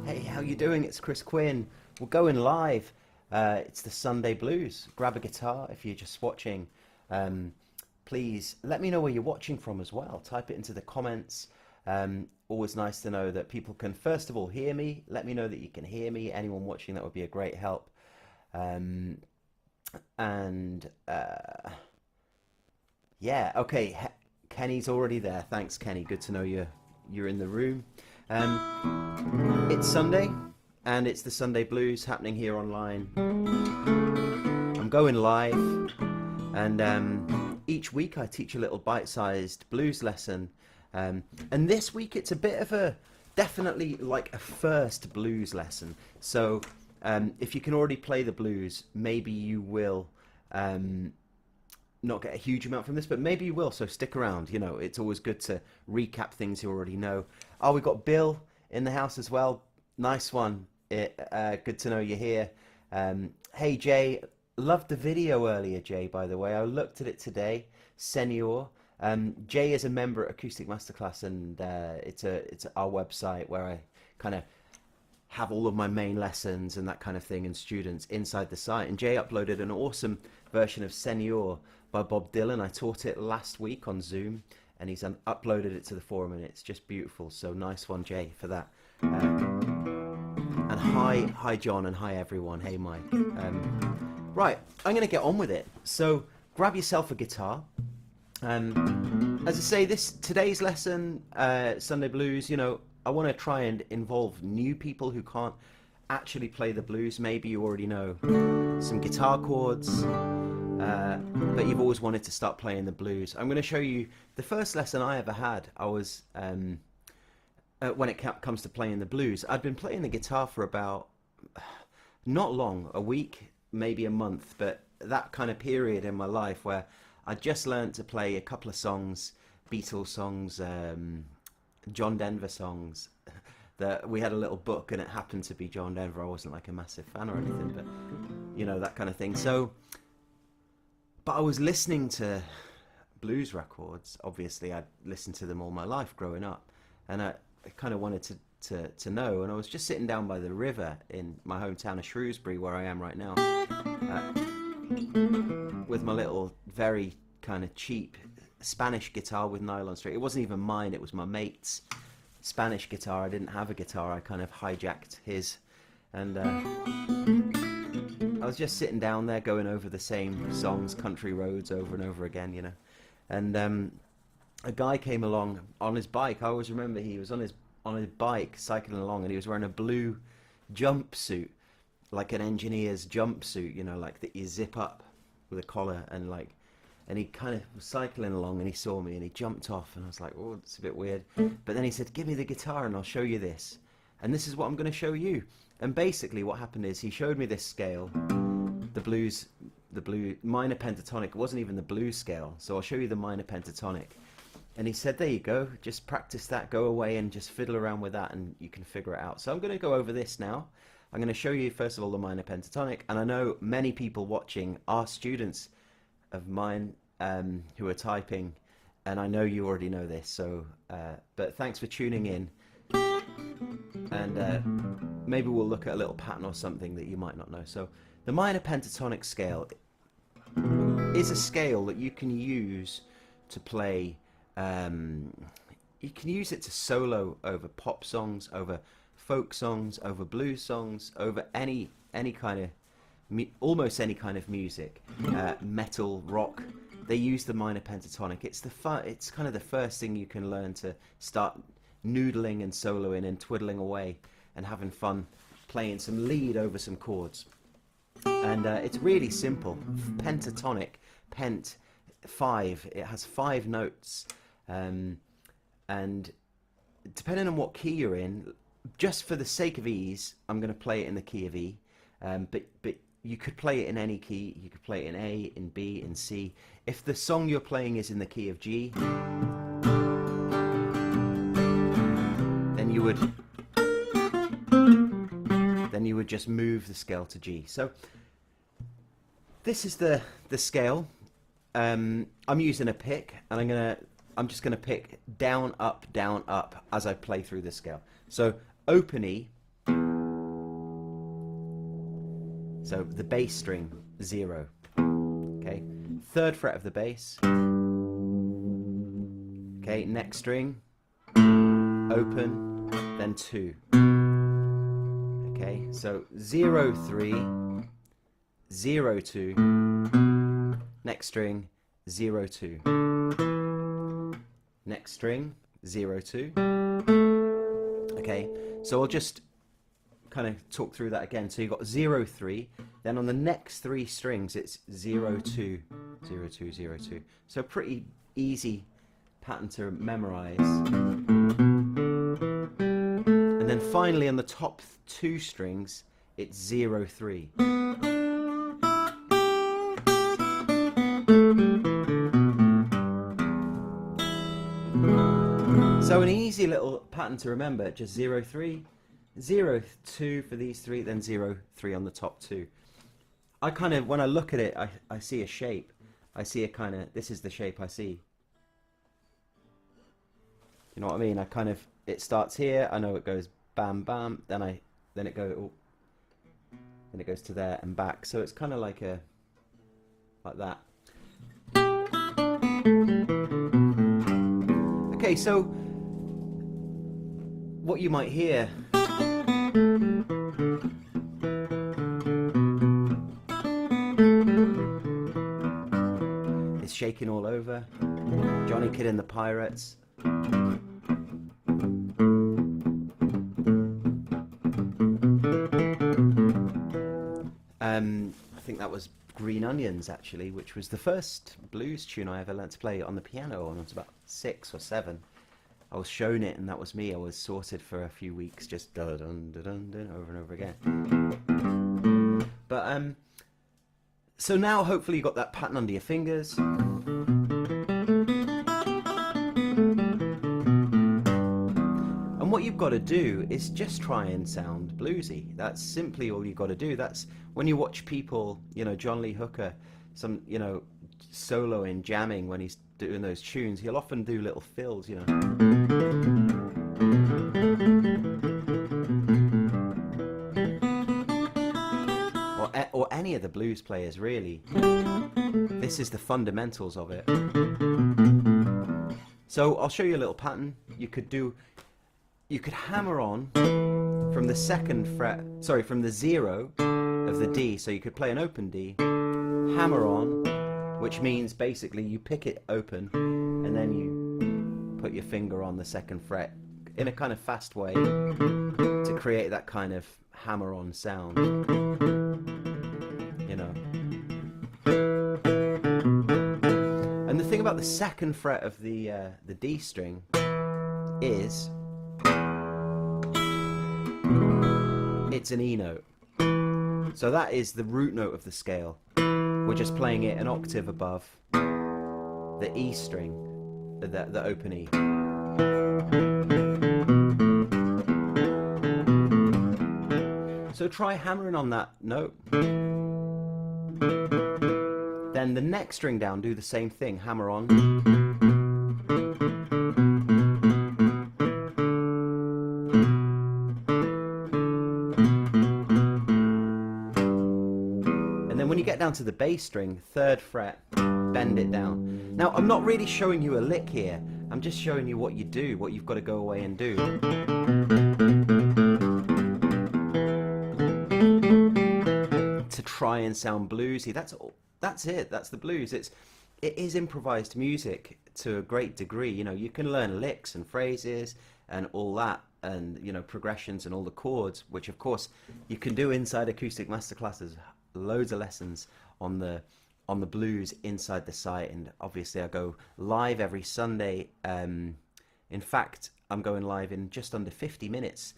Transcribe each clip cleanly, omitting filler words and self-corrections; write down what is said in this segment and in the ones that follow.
Hey, how you doing? It's Chris Quinn. We're going live. It's the Sunday Blues. Grab a guitar if you're just watching. Please let me know where you're watching from as well. Type it into the comments. Always nice to know that people can, first of all, hear me. Let me know that you can hear me. Anyone watching, that would be a great help. Yeah, okay. Kenny's already there. Thanks, Kenny. Good to know you're in the room. It's Sunday, and it's the Sunday Blues happening here online. I'm going live, and each week I teach a little bite-sized blues lesson. And this week it's a bit of a, definitely like a first blues lesson. So if you can already play the blues, maybe you will not get a huge amount from this, but maybe you will, so stick around. You know, it's always good to recap things you already know. Oh, we've got Bill in the house as well. Nice one. Good to know you're here. Hey, Jay. Loved the video earlier, Jay, by the way. I looked at it today. Senior. Jay is a member at Acoustic Masterclass, and it's our website where I kind of have all of my main lessons and that kind of thing, and students inside the site. And Jay uploaded an awesome version of Senior by Bob Dylan. I taught it last week on Zoom, and he's uploaded it to the forum, and it's just beautiful. So nice one, Jay, for that. And hi John, and hi everyone. Hey Mike. Right, I'm gonna get on with it. So grab yourself a guitar. As I say, today's lesson, Sunday Blues, you know, I want to try and involve new people who can't actually play the blues. Maybe you already know some guitar chords, but you've always wanted to start playing the blues. I'm going to show you the first lesson I ever had. I was, when it comes to playing the blues, I'd been playing the guitar for about, not long, a week, maybe a month, but that kind of period in my life where I just learned to play a couple of songs, Beatles songs, John Denver songs. That we had a little book, and it happened to be John Denver. I wasn't like a massive fan or anything, but you know, that kind of thing. So, but I was listening to blues records. Obviously, I'd listened to them all my life growing up, and I kind of wanted to know. And I was just sitting down by the river in my hometown of Shrewsbury, where I am right now, with my little, very kind of cheap Spanish guitar with nylon string. It wasn't even mine, it was my mate's Spanish guitar. I didn't have a guitar, I kind of hijacked his, and I was just sitting down there going over the same songs, Country Roads, over and over again, you know. And a guy came along on his bike. I always remember he was on his bike cycling along, and he was wearing a blue jumpsuit, like an engineer's jumpsuit, you know, like that you zip up with a collar, and he kind of was cycling along, and he saw me, and he jumped off, and I was like, oh, it's a bit weird. But then he said, give me the guitar and I'll show you this. And this is what I'm going to show you. And basically what happened is he showed me this scale, the blue minor pentatonic. It wasn't even the blues scale. So I'll show you the minor pentatonic. And he said, there you go, just practice that, go away and just fiddle around with that, and you can figure it out. So I'm going to go over this now. I'm going to show you, first of all, the minor pentatonic. And I know many people watching are students of mine who are typing, and I know you already know this, so but thanks for tuning in, and maybe we'll look at a little pattern or something that you might not know. So the minor pentatonic scale is a scale that you can use to play, you can use it to solo over pop songs, over folk songs, over blues songs, over any kind of almost any kind of music, metal, rock. They use the minor pentatonic. It's kind of the first thing you can learn to start noodling and soloing and twiddling away and having fun playing some lead over some chords. And it's really simple. Pentatonic, pent, 5. It has 5 notes. And depending on what key you're in, just for the sake of ease, I'm going to play it in the key of E. But you could play it in any key. You could play it in A, in B, in C. If the song you're playing is in the key of G, then you would just move the scale to G. So this is the scale. I'm using a pick, and I'm just gonna pick down, up as I play through the scale. So open E. So the bass string, 0. Okay, 3rd fret of the bass. Okay, next string, open, then 2. Okay, so 0, 3, 0, 2, next string, 0, 2. Next string, 0, 2. Okay, so I'll just kind of talk through that again. So you've got 0, 3, then on the next 3 strings it's 0, 2, 0, 2, 0, 2. So pretty easy pattern to memorize. And then finally on the top 2 strings it's 0, 3. So an easy little pattern to remember, just 0, 3, 0, 2 for these 3, then 0, 3 on the top 2. I kind of, when I look at it, I see a shape. I see a kind of, this is the shape I see. You know what I mean? I kind of, it starts here, I know it goes bam, bam, then it goes to there and back. So it's kind of like that. Okay, so what you might hear is Shaking All Over, Johnny Kidd and the Pirates. I think that was Green Onions, actually, which was the first blues tune I ever learnt to play on the piano when I was about 6 or 7. I was shown it, and that was me. I was sorted for a few weeks, just dun dun dun dun dun over and over again. But so now hopefully you got that pattern under your fingers. And what you've got to do is just try and sound bluesy. That's simply all you've got to do. That's when you watch people, you know, John Lee Hooker, some, you know, soloing, jamming when he's doing those tunes, he'll often do little fills, you know. Or any of the blues players, really. This is the fundamentals of it. So I'll show you a little pattern. You could hammer on from the 2nd fret, sorry, from the 0 of the D. So you could play an open D, hammer on, which means basically you pick it open and then you put your finger on the 2nd fret in a kind of fast way to create that kind of hammer on sound, you know. And the thing about the 2nd fret of the D string is it's an E note. So that is the root note of the scale. We're just playing it an octave above the E string, the open E. So try hammering on that note. Then the next string down, do the same thing, hammer on. When you get down to the bass string, 3rd fret, bend it down. Now, I'm not really showing you a lick here. I'm just showing you what you do, what you've got to go away and do. To try and sound bluesy. That's it. That's the blues. It is improvised music to a great degree. You know, you can learn licks and phrases and all that and progressions and all the chords, which of course you can do inside acoustic masterclasses. Loads of lessons on the blues inside the site, and obviously I go live every Sunday. In fact, I'm going live in just under 50 minutes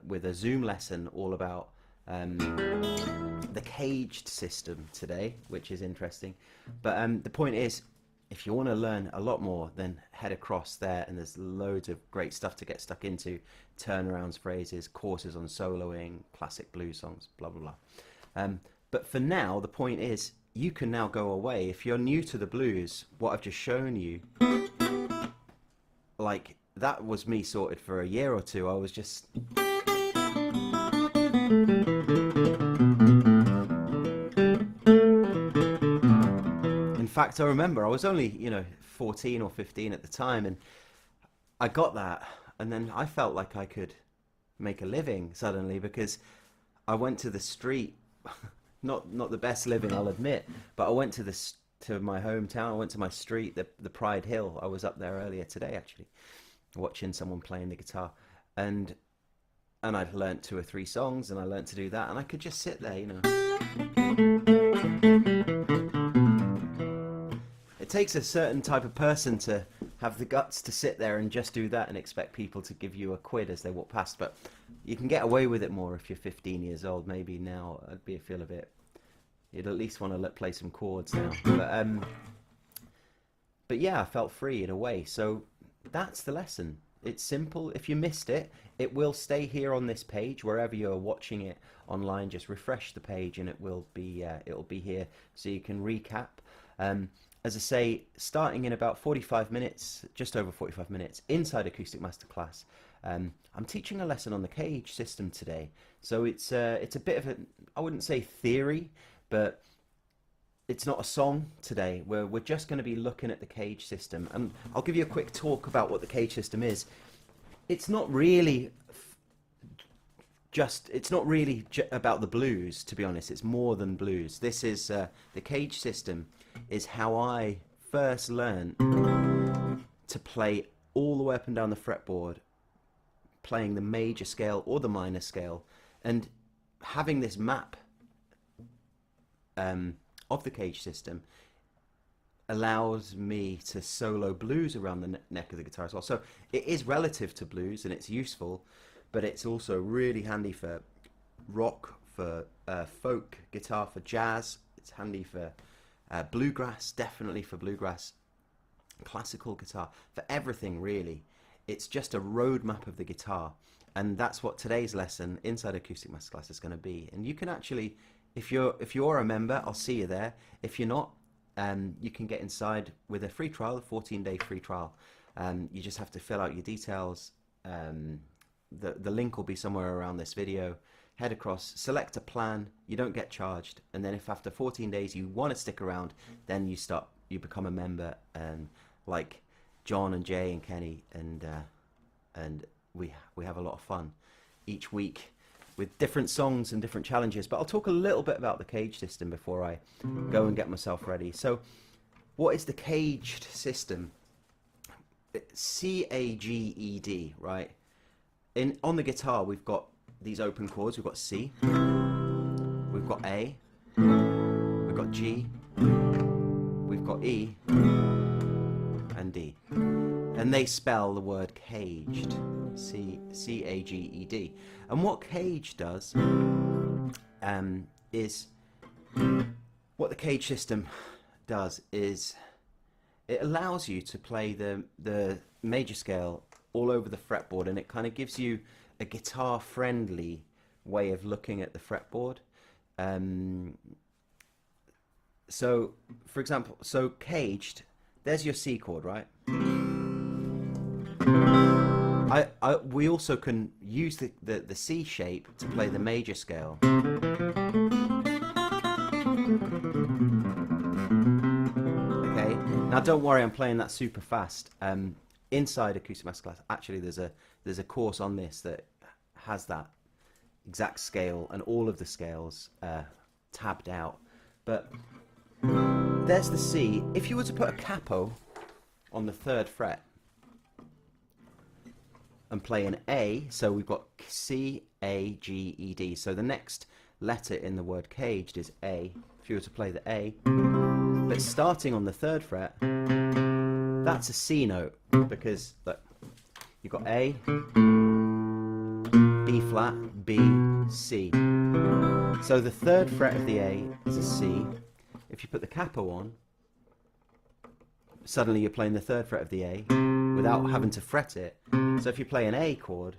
with a Zoom lesson all about the caged system today, which is interesting. But the point is, if you want to learn a lot more, then head across there, and there's loads of great stuff to get stuck into. Turnarounds, phrases, courses on soloing, classic blues songs, blah, blah, blah. But for now, the point is, you can now go away. If you're new to the blues, what I've just shown you, like, that was me sorted for a year or two. I was just... In fact, I remember I was only, 14 or 15 at the time, and I got that, and then I felt like I could make a living suddenly, because I went to the street, not the best living, I'll admit, but I went to my hometown. I went to my street, the Pride Hill. I was up there earlier today, actually, watching someone playing the guitar, and I'd learnt 2 or 3 songs, and I learnt to do that, and I could just sit there, It takes a certain type of person to have the guts to sit there and just do that and expect people to give you a quid as they walk past. But you can get away with it more if you're 15 years old. Maybe now I'd feel a bit... You'd at least want to play some chords now. But yeah, I felt free in a way. So that's the lesson. It's simple. If you missed it, it will stay here on this page. Wherever you're watching it online, just refresh the page and it'll be here so you can recap. As I say, starting in about 45 minutes, just over 45 minutes, inside Acoustic Masterclass, I'm teaching a lesson on the cage system today. So it's a bit of I wouldn't say theory, but it's not a song today. We're just going to be looking at the cage system, and I'll give you a quick talk about what the cage system is. It's not really about the blues, to be honest. It's more than blues. This is the cage system is how I first learned to play all the way up and down the fretboard, playing the major scale or the minor scale, and having this map of the cage system allows me to solo blues around the neck of the guitar as well. So it is relative to blues and it's useful, but it's also really handy for rock, for folk guitar, for jazz. It's handy for bluegrass, definitely for bluegrass, classical guitar, for everything really. It's just a roadmap of the guitar, and that's what today's lesson inside Acoustic Masterclass is going to be. And you can actually, if you're a member, I'll see you there. If you're not, you can get inside with a free trial, a 14-day free trial. You just have to fill out your details. The link will be somewhere around this video. Head across, select a plan, you don't get charged, and then if after 14 days you want to stick around, then you become a member, and like John and Jay and Kenny, and we have a lot of fun each week with different songs and different challenges. But I'll talk a little bit about the cage system before I go and get myself ready. So what is the caged system? C-A-G-E-D, right? On the guitar we've got these open chords. We've got C, we've got A, we've got G, we've got E, and D. And they spell the word caged, C-A-G-E-D. And what cage does is, what the cage system does is, it allows you to play the major scale all over the fretboard, and it kind of gives you a guitar-friendly way of looking at the fretboard. So, for example, caged, there's your C chord, right? We also can use the C shape to play the major scale. Okay, now don't worry, I'm playing that super fast. Inside Acoustic Masterclass, actually there's a course on this that has that exact scale and all of the scales tabbed out. But there's the C. If you were to put a capo on the 3rd fret, and play an A, so we've got C, A, G, E, D. So the next letter in the word caged is A. If you were to play the A, but starting on the 3rd fret, that's a C note, because look, you've got A, B flat, B, C. So the 3rd fret of the A is a C. If you put the capo on, suddenly you're playing the 3rd fret of the A without having to fret it. So if you play an A chord,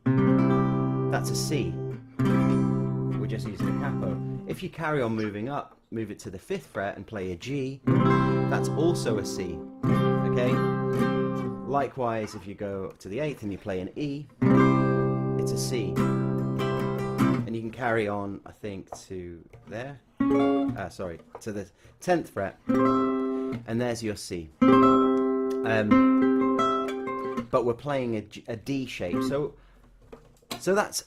that's a C. We're just using a capo. If you carry on moving up, move it to the 5th fret and play a G, that's also a C. Okay? Likewise, if you go to the 8th and you play an E, it's a C. And you can carry on, I think, to there. Sorry, to the 10th fret. And there's your C. But we're playing a D shape. So that's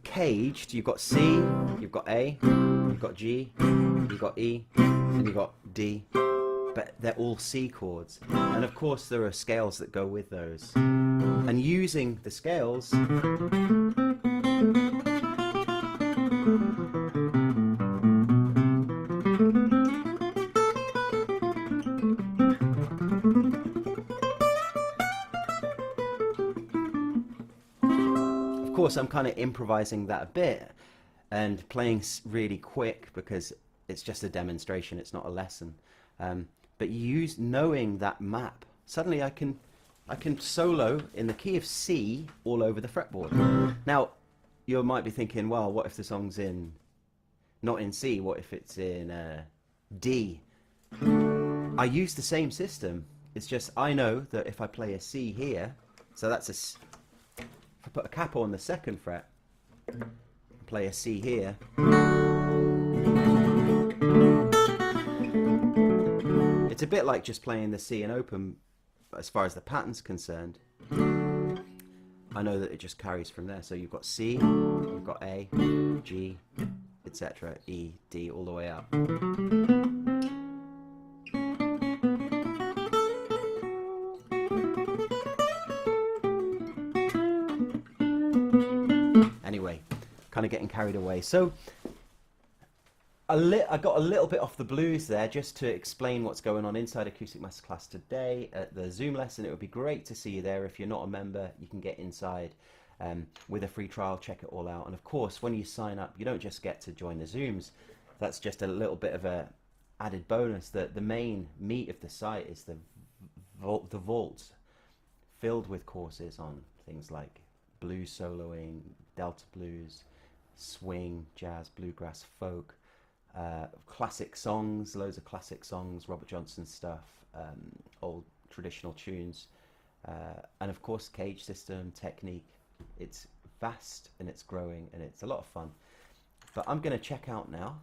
caged. You've got C, you've got A, you've got G, you've got E, and you've got D. But they're all C chords. And of course there are scales that go with those. And using the scales, of course I'm kind of improvising that a bit and playing really quick because it's just a demonstration, it's not a lesson. But knowing that map, suddenly I can solo in the key of C all over the fretboard. Now, you might be thinking, well, what if the song's not in C? What if it's in D? I use the same system. It's just I know that if I play a C here, so that's if I put a capo on the 2nd fret, play a C here, it's a bit like just playing the C in open as far as the pattern's concerned. I know that it just carries from there. So you've got C, you've got A, G, etc., E, D, all the way up. Anyway, kind of getting carried away. So I got a little bit off the blues there just to explain what's going on inside Acoustic Masterclass today at the Zoom lesson. It would be great to see you there. If you're not a member, you can get inside with a free trial, check it all out. And of course, when you sign up, you don't just get to join the Zooms. That's just a little bit of a added bonus. That the main meat of the site is the vault filled with courses on things like blues soloing, Delta blues, swing, jazz, bluegrass, folk, classic songs, loads of classic songs, Robert Johnson stuff, old traditional tunes, and of course cage system, technique. It's vast and it's growing and it's a lot of fun. But I'm going to check out now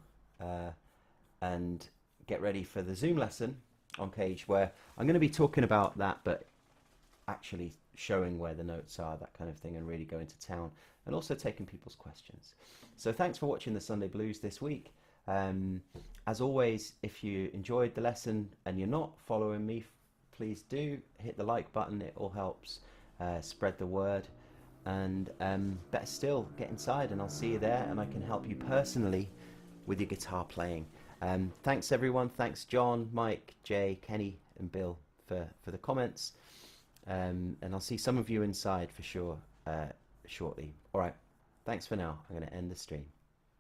and get ready for the Zoom lesson on cage, where I'm going to be talking about that, but actually showing where the notes are, that kind of thing, and really going to town, and also taking people's questions. So thanks for watching the Sunday Blues this week. As always, if you enjoyed the lesson and you're not following me, please do hit the like button. It all helps spread the word, and better still, get inside and I'll see you there, and I can help you personally with your guitar playing. Thanks everyone. Thanks John, Mike, Jay, Kenny and Bill for the comments, and I'll see some of you inside for sure shortly. Alright, thanks for now. I'm going to end the stream.